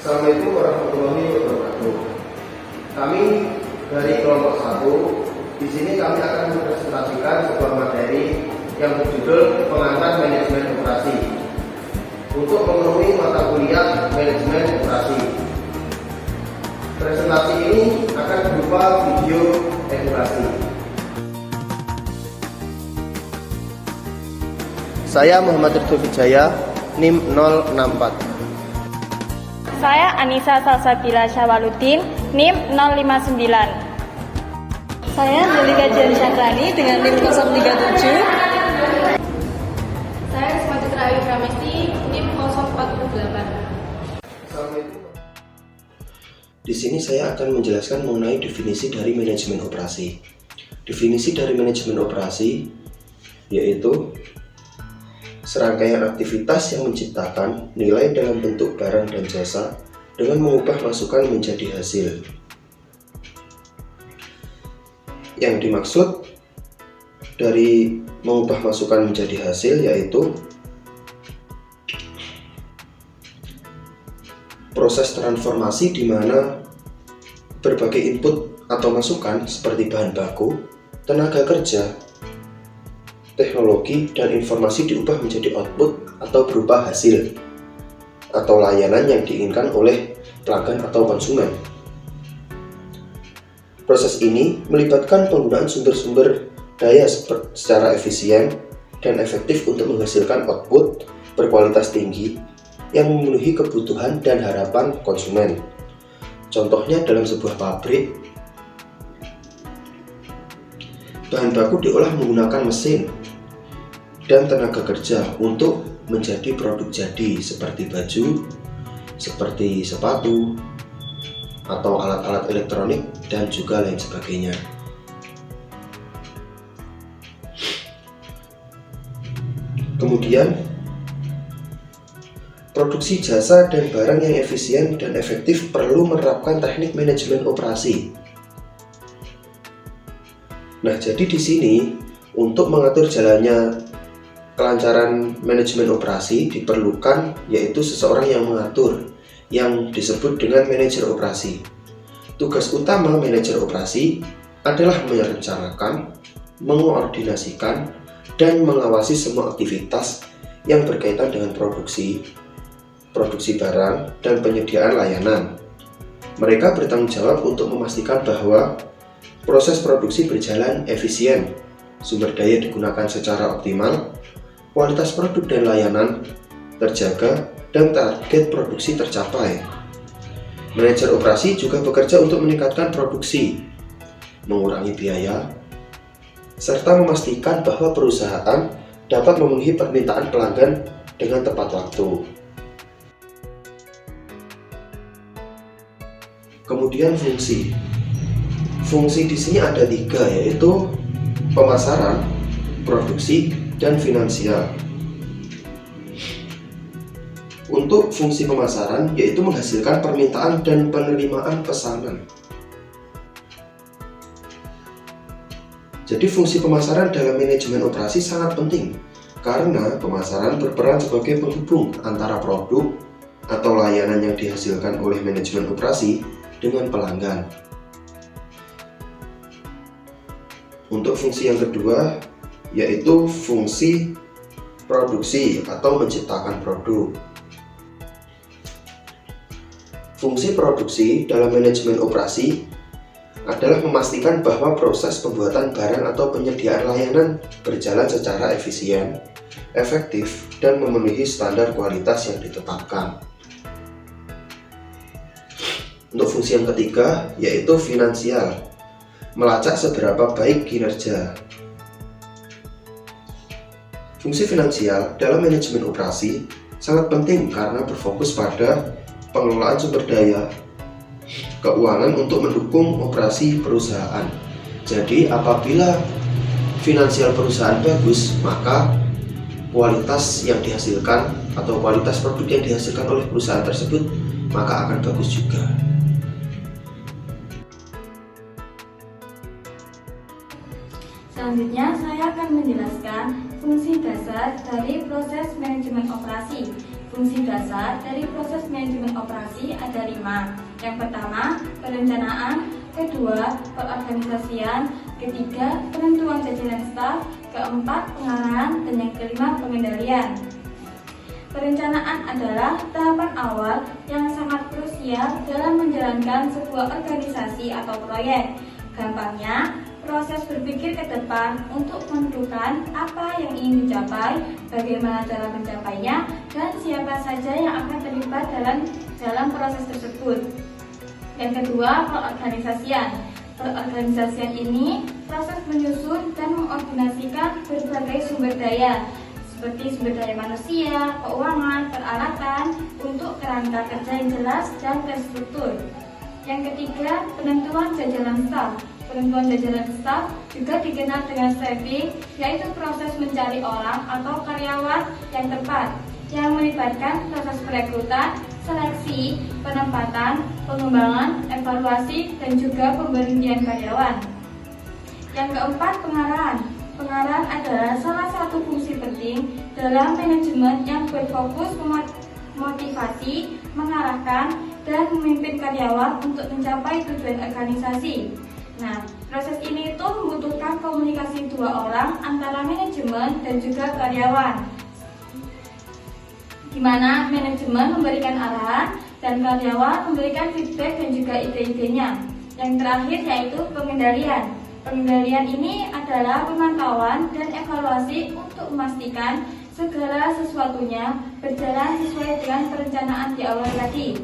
Assalamualaikum warahmatullahi wabarakatuh. Kami dari kelompok 1, di sini kami akan mempresentasikan sebuah materi yang berjudul Pengantar Manajemen Operasi untuk memenuhi mata kuliah Manajemen Operasi. Presentasi ini akan berupa video edukasi. Saya Muhammad Ridho Wijaya, NIM 064. Saya Anissa Salsabila Syawaludin, NIM 059. Saya Zulika Jani Syakrani dengan NIM 037. Saya Ismatitra Ayu Pramesti, NIM 048. Di sini saya akan menjelaskan mengenai definisi dari manajemen operasi. Definisi dari manajemen operasi yaitu serangkaian aktivitas yang menciptakan nilai dalam bentuk barang dan jasa dengan mengubah masukan menjadi hasil. Yang dimaksud dari mengubah masukan menjadi hasil yaitu proses transformasi di mana berbagai input atau masukan seperti bahan baku, tenaga kerja, teknologi, dan informasi diubah menjadi output atau berupa hasil atau layanan yang diinginkan oleh pelanggan atau konsumen. Proses ini melibatkan penggunaan sumber-sumber daya secara efisien dan efektif untuk menghasilkan output berkualitas tinggi yang memenuhi kebutuhan dan harapan konsumen. Contohnya dalam sebuah pabrik, bahan baku diolah menggunakan mesin dan tenaga kerja untuk menjadi produk jadi seperti baju, seperti sepatu, atau alat-alat elektronik dan juga lain sebagainya. Kemudian, produksi jasa dan barang yang efisien dan efektif perlu menerapkan teknik manajemen operasi. Nah, jadi di sini untuk mengatur jalannya kelancaran manajemen operasi diperlukan yaitu seseorang yang mengatur, yang disebut dengan manajer operasi. Tugas utama manajer operasi adalah merencanakan, mengoordinasikan, dan mengawasi semua aktivitas yang berkaitan dengan produksi barang, dan penyediaan layanan. Mereka bertanggung jawab untuk memastikan bahwa proses produksi berjalan efisien, sumber daya digunakan secara optimal, kualitas produk dan layanan terjaga, dan target produksi tercapai. Manajer operasi juga bekerja untuk meningkatkan produksi, mengurangi biaya, serta memastikan bahwa perusahaan dapat memenuhi permintaan pelanggan dengan tepat waktu. Kemudian fungsi. Fungsi di sini ada 3, yaitu pemasaran, produksi, dan finansial. Untuk fungsi pemasaran yaitu menghasilkan permintaan dan penerimaan pesanan. Jadi fungsi pemasaran dalam manajemen operasi sangat penting karena pemasaran berperan sebagai penghubung antara produk atau layanan yang dihasilkan oleh manajemen operasi dengan pelanggan. Untuk fungsi yang kedua yaitu fungsi produksi atau menciptakan produk. Fungsi produksi dalam manajemen operasi adalah memastikan bahwa proses pembuatan barang atau penyediaan layanan berjalan secara efisien, efektif, dan memenuhi standar kualitas yang ditetapkan. Untuk fungsi yang ketiga yaitu finansial, melacak seberapa baik kinerja. Fungsi finansial dalam manajemen operasi sangat penting karena berfokus pada pengelolaan sumber daya keuangan untuk mendukung operasi perusahaan. Jadi apabila finansial perusahaan bagus, maka kualitas yang dihasilkan atau kualitas produk yang dihasilkan oleh perusahaan tersebut maka akan bagus juga. Selanjutnya saya akan menjelaskan fungsi dasar dari proses manajemen operasi. Fungsi dasar dari proses manajemen operasi ada 5. Yang pertama, perencanaan, kedua, pengorganisasian, ketiga, penentuan jajaran staf, keempat, pengarahan, dan yang kelima, pengendalian. Perencanaan adalah tahapan awal yang sangat krusial dalam menjalankan sebuah organisasi atau proyek. Gampangnya, proses berpikir ke depan untuk menentukan apa yang ingin dicapai, bagaimana cara mencapainya, dan siapa saja yang akan terlibat dalam proses tersebut. Yang kedua, pengorganisasian. Pengorganisasian ini proses menyusun dan mengordinasikan berbagai sumber daya, seperti sumber daya manusia, keuangan, peralatan, untuk kerangka kerja yang jelas dan terstruktur. Yang ketiga, penentuan jajaran staf. Penentuan jajaran staf juga dikenal dengan staffing, yaitu proses mencari orang atau karyawan yang tepat, yang melibatkan proses perekrutan, seleksi, penempatan, pengembangan, evaluasi, dan juga pemberhentian karyawan. Yang keempat, pengarahan. Pengarahan adalah salah satu fungsi penting dalam manajemen yang berfokus memotivasi, mengarahkan, dan memimpin karyawan untuk mencapai tujuan organisasi. Nah, proses ini itu membutuhkan komunikasi dua orang antara manajemen dan juga karyawan, di mana manajemen memberikan arahan dan karyawan memberikan feedback dan juga ide-idenya. Yang terakhir yaitu pengendalian. Pengendalian ini adalah pemantauan dan evaluasi untuk memastikan segala sesuatunya berjalan sesuai dengan perencanaan di awal tadi.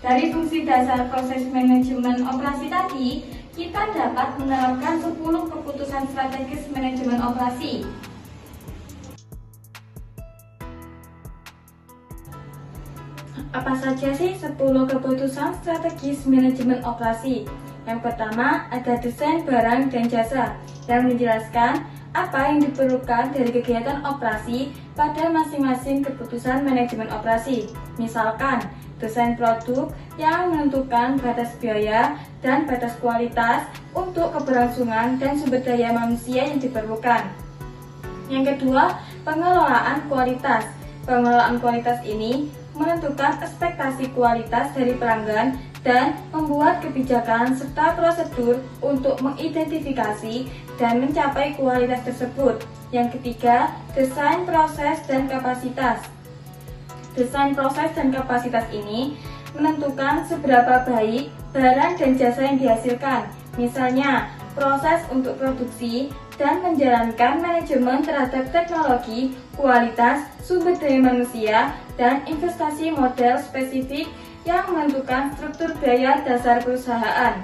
Dari fungsi dasar proses manajemen operasi tadi, kita dapat menerapkan 10 keputusan strategis manajemen operasi. Apa saja sih 10 keputusan strategis manajemen operasi? Yang pertama, ada desain barang dan jasa yang menjelaskan apa yang diperlukan dari kegiatan operasi pada masing-masing keputusan manajemen operasi. Misalkan, desain produk yang menentukan batas biaya dan batas kualitas untuk keberlangsungan dan sumber daya manusia yang diperlukan. Yang kedua, pengelolaan kualitas. Pengelolaan kualitas ini menentukan ekspektasi kualitas dari pelanggan dan membuat kebijakan serta prosedur untuk mengidentifikasi dan mencapai kualitas tersebut. Yang ketiga, desain proses dan kapasitas. Desain proses dan kapasitas ini menentukan seberapa baik barang dan jasa yang dihasilkan. Misalnya, proses untuk produksi dan menjalankan manajemen terhadap teknologi, kualitas, sumber daya manusia, dan investasi model spesifik yang menentukan struktur biaya dasar perusahaan.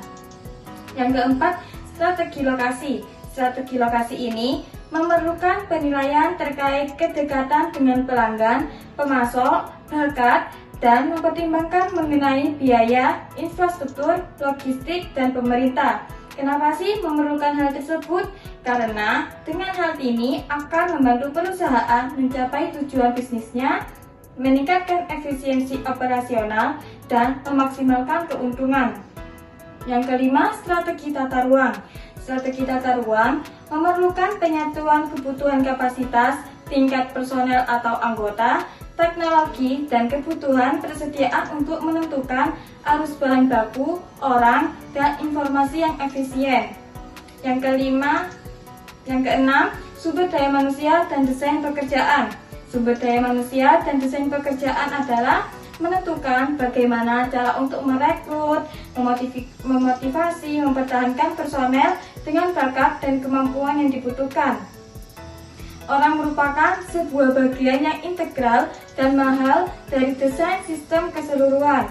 Yang keempat, strategi lokasi. Strategi lokasi ini memerlukan penilaian terkait kedekatan dengan pelanggan, pemasok, bakat, dan mempertimbangkan mengenai biaya, infrastruktur, logistik, dan pemerintah. Kenapa sih memerlukan hal tersebut? Karena dengan hal ini akan membantu perusahaan mencapai tujuan bisnisnya, meningkatkan efisiensi operasional, dan memaksimalkan keuntungan. Yang kelima, strategi tata ruang. Strategi tata ruang memerlukan penyatuan kebutuhan kapasitas, tingkat personel atau anggota, teknologi, dan kebutuhan persediaan untuk menentukan arus bahan baku, orang, dan informasi yang efisien. Yang keenam, sumber daya manusia dan desain pekerjaan. Sumber daya manusia dan desain pekerjaan adalah menentukan bagaimana cara untuk merekrut, memotivasi, mempertahankan personel dengan bakat dan kemampuan yang dibutuhkan. Orang merupakan sebuah bagian yang integral dan mahal dari desain sistem keseluruhan.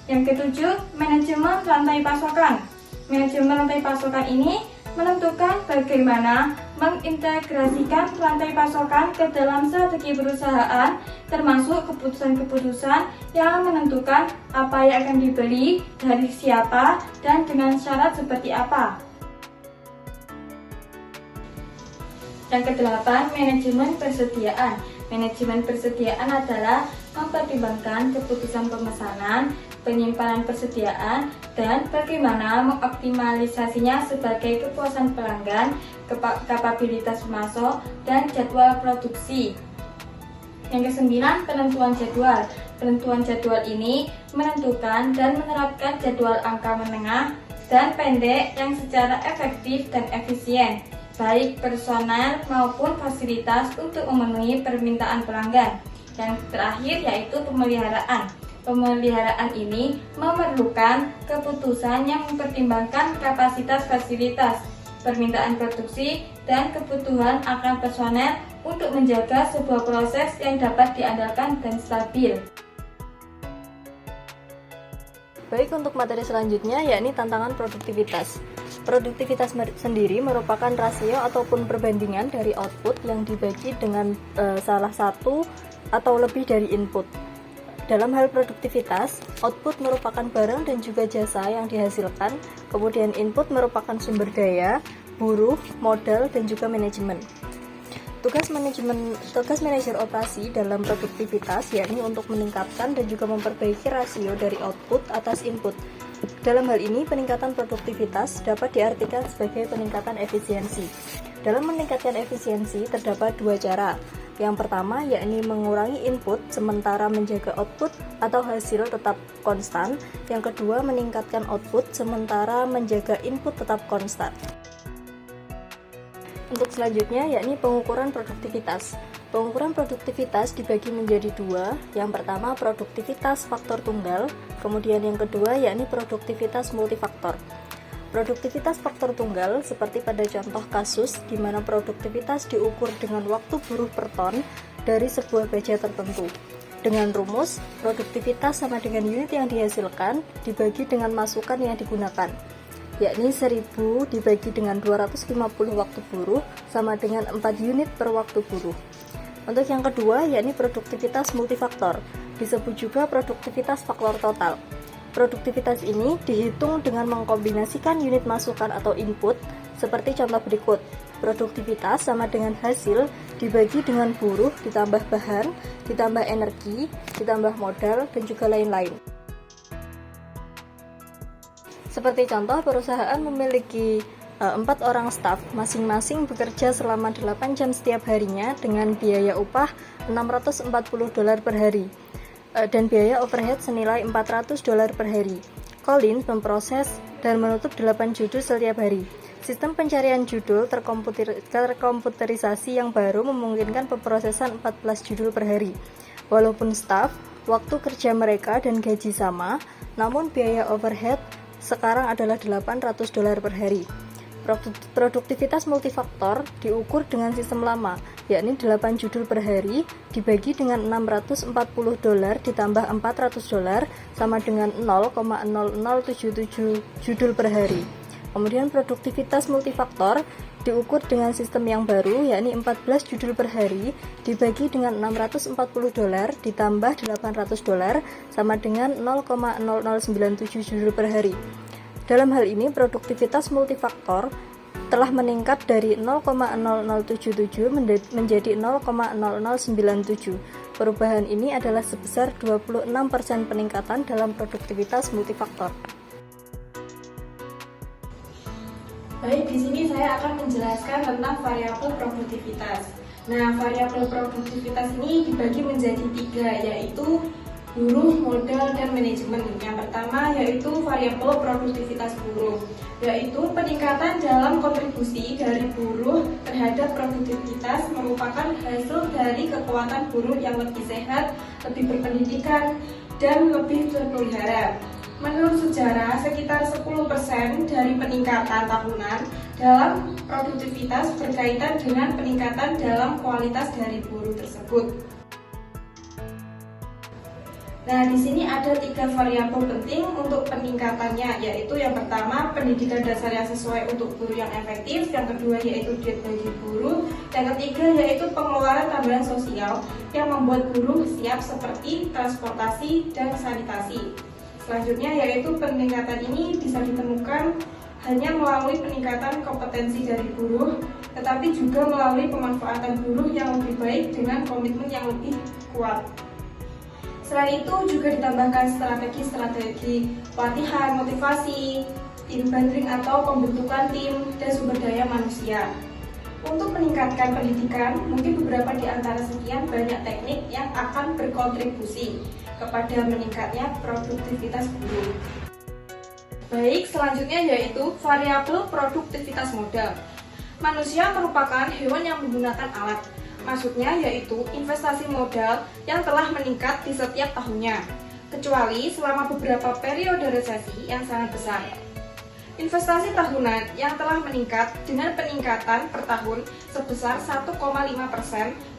Yang ketujuh, manajemen rantai pasokan. Manajemen rantai pasokan ini menentukan bagaimana mengintegrasikan rantai pasokan ke dalam strategi perusahaan, termasuk keputusan-keputusan yang menentukan apa yang akan dibeli, dari siapa, dan dengan syarat seperti apa. Yang kedelapan, manajemen persediaan. Manajemen persediaan adalah mempertimbangkan keputusan pemesanan, penyimpanan persediaan, dan bagaimana mengoptimalisasinya sebagai kepuasan pelanggan, kapabilitas pemasok, dan jadwal produksi. Yang kesembilan, penentuan jadwal. Penentuan jadwal ini menentukan dan menerapkan jadwal angka menengah dan pendek yang secara efektif dan efisien, baik personal maupun fasilitas untuk memenuhi permintaan pelanggan. Yang terakhir yaitu pemeliharaan. Pemeliharaan ini memerlukan keputusan yang mempertimbangkan kapasitas fasilitas, permintaan produksi, dan kebutuhan akan personel untuk menjaga sebuah proses yang dapat diandalkan dan stabil. Baik, untuk materi selanjutnya yakni tantangan produktivitas. Produktivitas sendiri merupakan rasio ataupun perbandingan dari output yang dibagi dengan salah satu atau lebih dari input. Dalam hal produktivitas, output merupakan barang dan juga jasa yang dihasilkan, kemudian input merupakan sumber daya, buruh, modal, dan juga manajemen. Tugas manajer operasi dalam produktivitas yakni untuk meningkatkan dan juga memperbaiki rasio dari output atas input. Dalam hal ini, peningkatan produktivitas dapat diartikan sebagai peningkatan efisiensi. Dalam meningkatkan efisiensi terdapat dua cara. Yang pertama yakni mengurangi input sementara menjaga output atau hasil tetap konstan. Yang kedua meningkatkan output sementara menjaga input tetap konstan. Untuk selanjutnya yakni pengukuran produktivitas. Pengukuran produktivitas dibagi menjadi dua. Yang pertama produktivitas faktor tunggal, kemudian yang kedua yakni produktivitas multifaktor. Produktivitas faktor tunggal seperti pada contoh kasus di mana produktivitas diukur dengan waktu buruh per ton dari sebuah baja tertentu. Dengan rumus, produktivitas sama dengan unit yang dihasilkan dibagi dengan masukan yang digunakan, yakni 1000 dibagi dengan 250 waktu buruh sama dengan 4 unit per waktu buruh. Untuk yang kedua yakni produktivitas multifaktor, disebut juga produktivitas faktor total. Produktivitas ini dihitung dengan mengkombinasikan unit masukan atau input seperti contoh berikut. Produktivitas sama dengan hasil dibagi dengan buruh ditambah bahan, ditambah energi, ditambah modal, dan juga lain-lain. Seperti contoh, perusahaan memiliki 4 orang staf, masing-masing bekerja selama 8 jam setiap harinya dengan biaya upah $640 per hari dan biaya overhead senilai $400 per hari. Colin memproses dan menutup 8 judul setiap hari. Sistem pencarian judul terkomputerisasi yang baru memungkinkan pemrosesan 14 judul per hari. Walaupun staf, waktu kerja mereka dan gaji sama, namun biaya overhead sekarang adalah $800 per hari. Produktivitas multifaktor diukur dengan sistem lama, yakni 8 judul per hari dibagi dengan $640 ditambah $400 sama dengan 0,0077 judul per hari. Kemudian produktivitas multifaktor diukur dengan sistem yang baru, yakni 14 judul per hari dibagi dengan $640 ditambah $800 sama dengan 0,0097 judul per hari. Dalam hal ini, produktivitas multifaktor telah meningkat dari 0,0077 menjadi 0,0097. Perubahan ini adalah sebesar 26% peningkatan dalam produktivitas multifaktor. Baik, di sini saya akan menjelaskan tentang variabel produktivitas. Nah, variabel produktivitas ini dibagi menjadi 3, yaitu buruh, modal, dan manajemen. Yang pertama yaitu variabel produktivitas buruh, yaitu peningkatan dalam kontribusi dari buruh terhadap produktivitas merupakan hasil dari kekuatan buruh yang lebih sehat, lebih berpendidikan, dan lebih terpelihara. Menurut sejarah, sekitar 10% dari peningkatan tahunan dalam produktivitas berkaitan dengan peningkatan dalam kualitas dari buruh tersebut. Nah, di sini ada 3 variabel penting untuk peningkatannya, yaitu yang pertama pendidikan dasar yang sesuai untuk buruh yang efektif, yang kedua yaitu diet bagi buruh, yang ketiga yaitu pengeluaran tambahan sosial yang membuat buruh siap seperti transportasi dan sanitasi. Selanjutnya yaitu peningkatan ini bisa ditemukan hanya melalui peningkatan kompetensi dari buruh, tetapi juga melalui pemanfaatan buruh yang lebih baik dengan komitmen yang lebih kuat. Selain itu juga ditambahkan strategi pelatihan, motivasi, team bonding atau pembentukan tim, dan sumber daya manusia. Untuk meningkatkan pendidikan, mungkin beberapa di antara sekian banyak teknik yang akan berkontribusi kepada meningkatnya produktivitas guru. Baik, selanjutnya yaitu variabel produktivitas modal. Manusia merupakan hewan yang menggunakan alat. Maksudnya yaitu investasi modal yang telah meningkat di setiap tahunnya, kecuali selama beberapa periode resesi yang sangat besar. Investasi tahunan yang telah meningkat dengan peningkatan per tahun sebesar 1,5%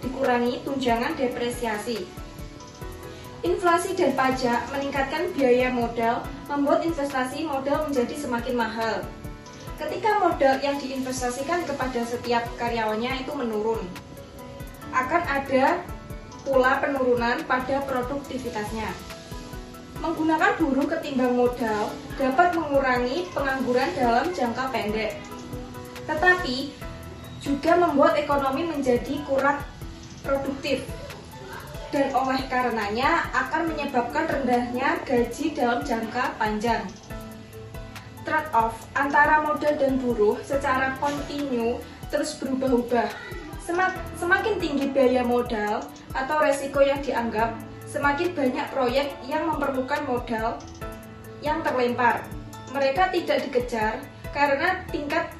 dikurangi tunjangan depresiasi. Inflasi dan pajak meningkatkan biaya modal, membuat investasi modal menjadi semakin mahal. Ketika modal yang diinvestasikan kepada setiap karyawannya itu menurun, akan ada pula penurunan pada produktivitasnya. Menggunakan buruh ketimbang modal dapat mengurangi pengangguran dalam jangka pendek, tetapi juga membuat ekonomi menjadi kurang produktif, dan oleh karenanya akan menyebabkan rendahnya gaji dalam jangka panjang. Trade-off antara modal dan buruh secara kontinu terus berubah-ubah. Semakin tinggi biaya modal atau resiko yang dianggap, semakin banyak proyek yang memerlukan modal yang terlempar. Mereka tidak dikejar karena tingkat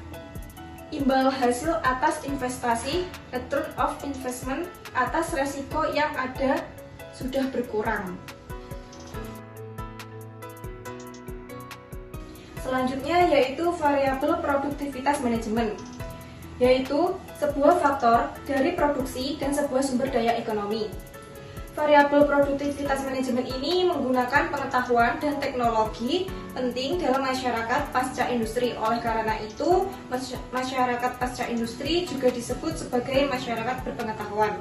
imbal hasil atas investasi, return of investment atas resiko yang ada sudah berkurang. Selanjutnya yaitu variabel produktivitas manajemen, yaitu sebuah faktor dari produksi dan sebuah sumber daya ekonomi. Variabel produktivitas manajemen ini menggunakan pengetahuan dan teknologi penting dalam masyarakat pasca industri. Oleh karena itu, masyarakat pasca industri juga disebut sebagai masyarakat berpengetahuan.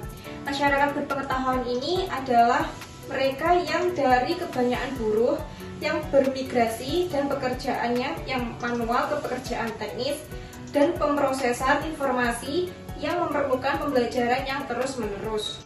Masyarakat berpengetahuan ini adalah mereka yang dari kebanyakan buruh yang bermigrasi dan pekerjaannya yang manual ke pekerjaan teknis dan pemrosesan informasi yang memerlukan pembelajaran yang terus-menerus.